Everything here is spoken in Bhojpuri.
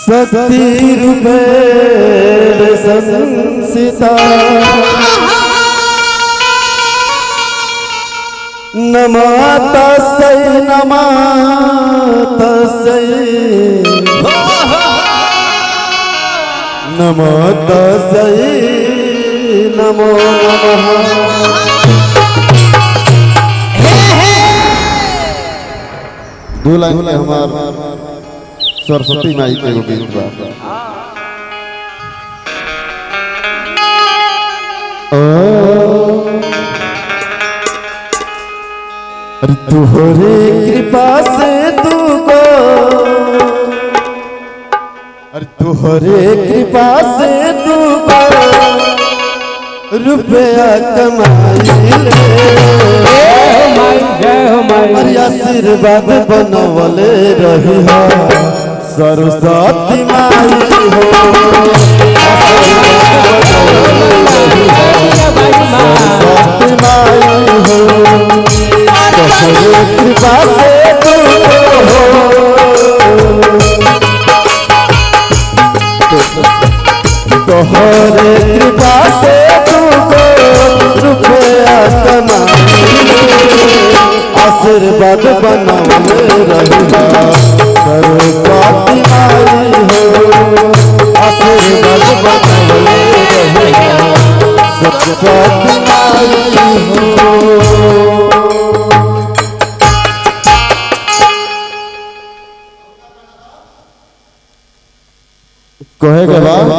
शक्ति रूपेण संसिता नमः तस्यै नमः तस्यै नमो तस्यै नमो नमः। दो लाइन में हमार सरस्वती माई के गीत बा। अरे तुहरे कृपा से तू को, अरे तुहरे कृपा से तू को रुपया कमाई ले, अरे आशीर्वाद बनवले रही हो सरस्वती माई हो, सरस्वती माई हो तुहरे कृपा से तू हो, तोहरे कृपा से तुमको रुपया कमाई आशीर्वाद बनवले रहिहा सरस्वती माई हो, आशीर्वाद बनवले रहिहा सरस्वती माई हो। कहे के बाद